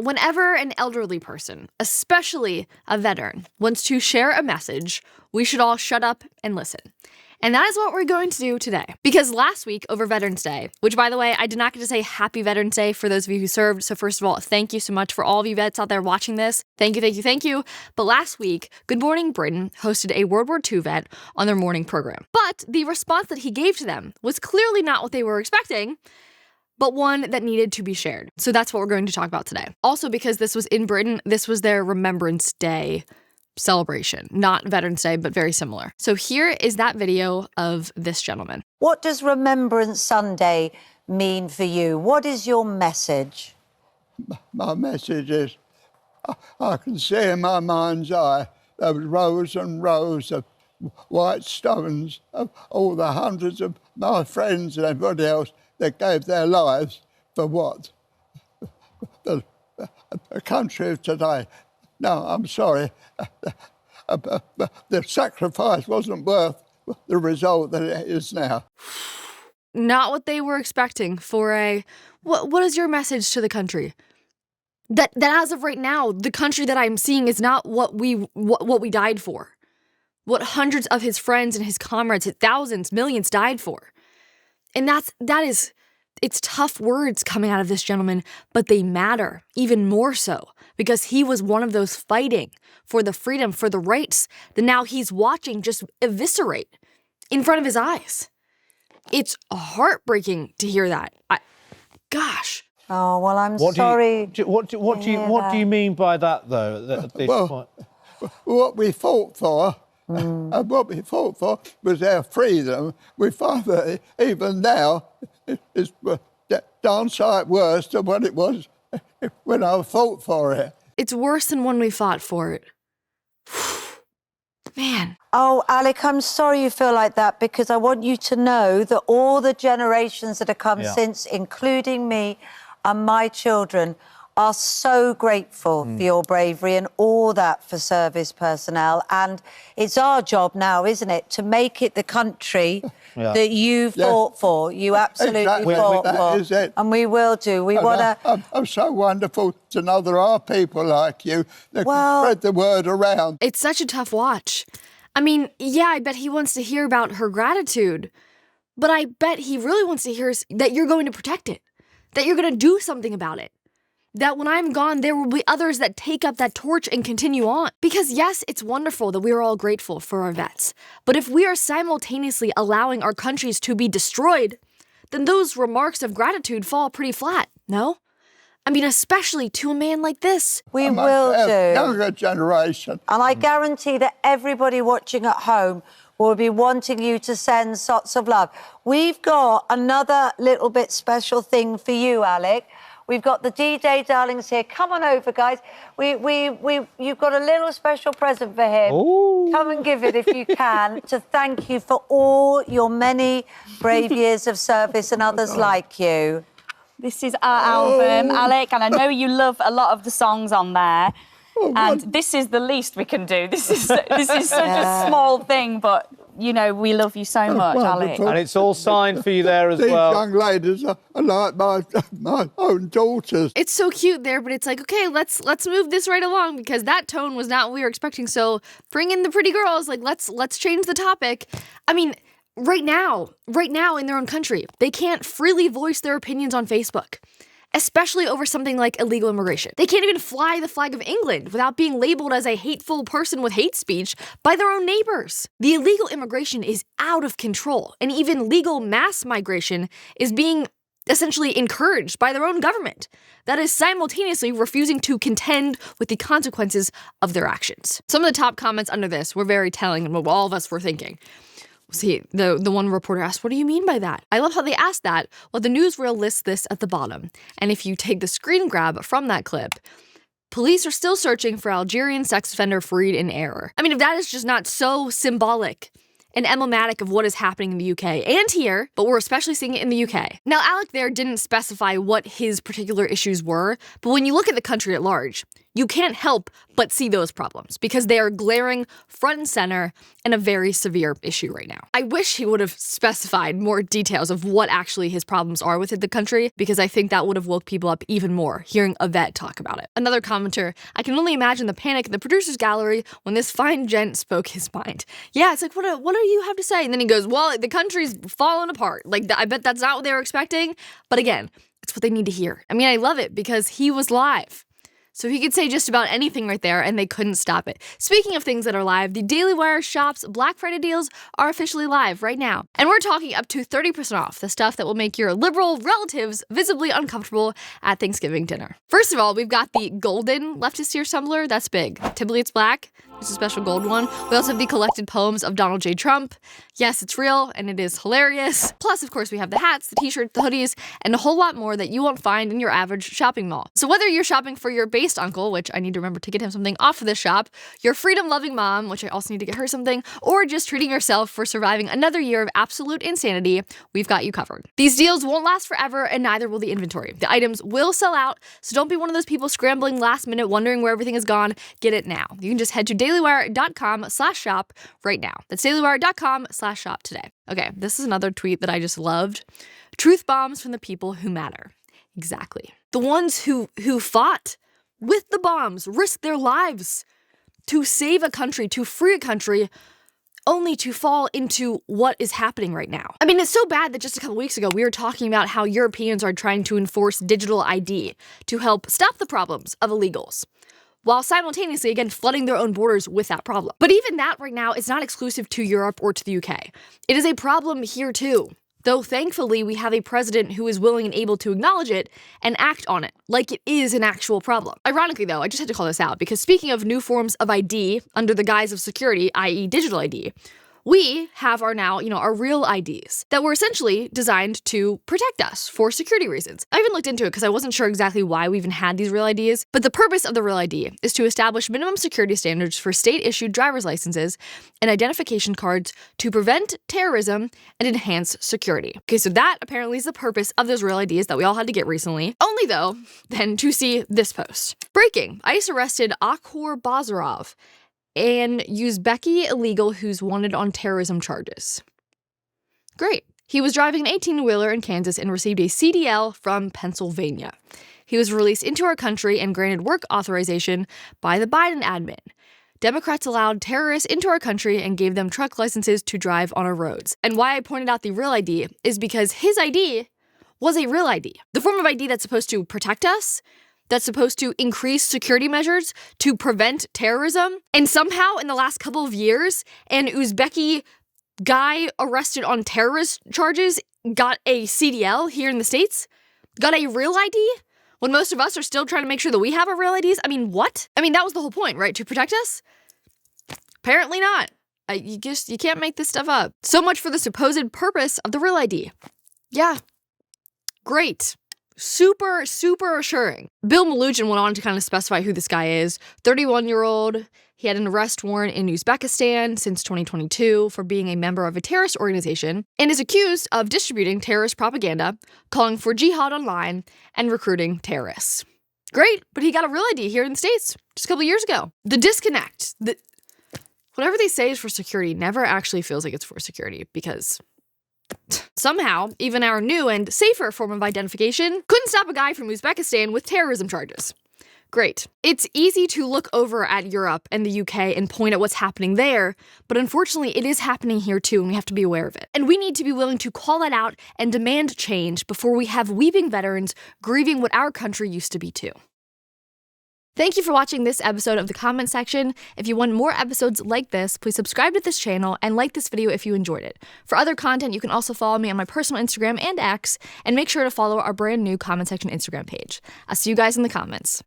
whenever an elderly person, especially a veteran, wants to share a message, we should all shut up and listen. And that is what we're going to do today. Because last week over Veterans Day, which by the way, I did not get to say Happy Veterans Day for those of you who served. So first of all, thank you so much for all of you vets out there watching this. Thank you, thank you, thank you. But last week, Good Morning Britain hosted a World War II vet on their morning program. But the response that he gave to them was clearly not what they were expecting, but one that needed to be shared. So that's what we're going to talk about today. Also, because this was in Britain, this was their Remembrance Day celebration. Not Veterans Day, but very similar. So here is that video of this gentleman. What does Remembrance Sunday mean for you? What is your message? My message is, I can see in my mind's eye those rows and rows of white stones of all the hundreds of my friends and everybody else that gave their lives for what? The country of today. No, I'm sorry. The sacrifice wasn't worth the result that it is now. Not what they were expecting for a... What is your message to the country? That as of right now, the country that I'm seeing is not what we died for. What hundreds of his friends and his comrades, thousands, millions died for. And that is... It's tough words coming out of this gentleman, but they matter even more so because he was one of those fighting for the freedom, for the rights that now he's watching just eviscerate in front of his eyes. It's heartbreaking to hear that. Gosh. Oh, well, I'm sorry. What do you mean by that, though? What we fought for, and what we fought for was our freedom. We find that even now it's darn sight worse than what it was when I fought for it. It's worse than when we fought for it. Man. Oh, Alec, I'm sorry you feel like that because I want you to know that all the generations that have come since, including me and my children, are so grateful for your bravery and all that for service personnel. And it's our job now, isn't it, to make it the country that you fought for. You absolutely fought for. That is it. And we will do. We want to... I'm so wonderful to know there are people like you that can spread the word around. It's such a tough watch. I mean, yeah, I bet he wants to hear about her gratitude, but I bet he really wants to hear that you're going to protect it, that you're going to do something about it. That when I'm gone, there will be others that take up that torch and continue on. Because yes, it's wonderful that we are all grateful for our vets. But if we are simultaneously allowing our countries to be destroyed, then those remarks of gratitude fall pretty flat, no? I mean, especially to a man like this. We will do. Younger generation. And I guarantee that everybody watching at home will be wanting you to send lots of love. We've got another little bit special thing for you, Alec. We've got the D-Day darlings here. Come on over, guys. You've got a little special present for him. Ooh. Come and give it if you can, to thank you for all your many brave years of service and others like you. This is our album, Alec, and I know you love a lot of the songs on there. And this is the least we can do. This is such a small thing, but, you know, we love you so much, Alec. And it's all signed for you there as These well. young ladies are like my own daughters. It's so cute there, but it's like, okay, let's move this right along because that tone was not what we were expecting. So bring in the pretty girls. Like, let's change the topic. I mean, right now in their own country, they can't freely voice their opinions on Facebook, especially over something like illegal immigration. They can't even fly the flag of England without being labeled as a hateful person with hate speech by their own neighbors. The illegal immigration is out of control, and even legal mass migration is being essentially encouraged by their own government that is simultaneously refusing to contend with the consequences of their actions. Some of the top comments under this were very telling and what all of us were thinking. See, the one reporter asked, what do you mean by that? I love how they asked that. Well, the newsreel lists this at the bottom. And if you take the screen grab from that clip, police are still searching for Algerian sex offender freed in error. I mean, if that is just not so symbolic and emblematic of what is happening in the UK and here, but we're especially seeing it in the UK. Now, Alec there didn't specify what his particular issues were, but when you look at the country at large, you can't help but see those problems because they are glaring front and center and a very severe issue right now. I wish he would have specified more details of what actually his problems are within the country, because I think that would have woke people up even more hearing a vet talk about it. Another commenter, I can only imagine the panic in the producer's gallery when this fine gent spoke his mind. Yeah, it's like, what do you have to say? And then he goes, well, the country's falling apart. Like, I bet that's not what they were expecting. But again, it's what they need to hear. I mean, I love it because he was live. So he could say just about anything right there, and they couldn't stop it. Speaking of things that are live, the Daily Wire Shop's Black Friday deals are officially live right now. And we're talking up to 30% off, the stuff that will make your liberal relatives visibly uncomfortable at Thanksgiving dinner. First of all, we've got the golden leftist series tumbler. That's big. Typically it's black. It's a special gold one. We also have the collected poems of Donald J. Trump. Yes, it's real, and it is hilarious. Plus, of course, we have the hats, the t-shirts, the hoodies, and a whole lot more that you won't find in your average shopping mall. So whether you're shopping for your based uncle, which I need to remember to get him something off of this shop, your freedom-loving mom, which I also need to get her something, or just treating yourself for surviving another year of absolute insanity, we've got you covered. These deals won't last forever, and neither will the inventory. The items will sell out, so don't be one of those people scrambling last minute wondering where everything is gone. Get it now. You can just head to dailywire.com/shop right now. That's dailywire.com/shop today. Okay, this is another tweet that I just loved. Truth bombs from the people who matter. Exactly. The ones who fought with the bombs, risked their lives to save a country, to free a country, only to fall into what is happening right now. I mean, it's so bad that just a couple weeks ago, we were talking about how Europeans are trying to enforce digital ID to help stop the problems of illegals, while simultaneously, again, flooding their own borders with that problem. But even that right now is not exclusive to Europe or to the UK. It is a problem here too. Though thankfully, we have a president who is willing and able to acknowledge it and act on it, like it is an actual problem. Ironically though, I just had to call this out, because speaking of new forms of ID under the guise of security, i.e. digital ID, we have our real IDs that were essentially designed to protect us for security reasons. I even looked into it because I wasn't sure exactly why we even had these real IDs, but the purpose of the real ID is to establish minimum security standards for state-issued driver's licenses and identification cards to prevent terrorism and enhance security. Okay, so that apparently is the purpose of those real IDs that we all had to get recently. Only though, then to see this post. Breaking, ICE arrested Akhor Bazarov, an Uzbeki illegal who's wanted on terrorism charges. Great. He was driving an 18-wheeler in Kansas and received a CDL from Pennsylvania. He was released into our country and granted work authorization by the Biden admin. Democrats allowed terrorists into our country and gave them truck licenses to drive on our roads. And why I pointed out the real ID is because his ID was a real ID. The form of ID that's supposed to protect us, that's supposed to increase security measures to prevent terrorism. And somehow in the last couple of years, an Uzbeki guy arrested on terrorist charges got a CDL here in the States, got a real ID, when most of us are still trying to make sure that we have our real IDs. I mean, what? I mean, that was the whole point, right? To protect us? Apparently not. You can't make this stuff up. So much for the supposed purpose of the real ID. Yeah. Great. Super, super assuring. Bill Malugin went on to kind of specify who this guy is. 31-year-old. He had an arrest warrant in Uzbekistan since 2022 for being a member of a terrorist organization and is accused of distributing terrorist propaganda, calling for jihad online, and recruiting terrorists. Great, but he got a real ID here in the States just a couple years ago. The disconnect. Whatever they say is for security never actually feels like it's for security, because somehow, even our new and safer form of identification couldn't stop a guy from Uzbekistan with terrorism charges. Great. It's easy to look over at Europe and the UK and point at what's happening there, but unfortunately it is happening here too, and we have to be aware of it. And we need to be willing to call it out and demand change before we have weeping veterans grieving what our country used to be too. Thank you for watching this episode of The Comment Section. If you want more episodes like this, please subscribe to this channel and like this video if you enjoyed it. For other content, you can also follow me on my personal Instagram and X, and make sure to follow our brand new Comment Section Instagram page. I'll see you guys in the comments.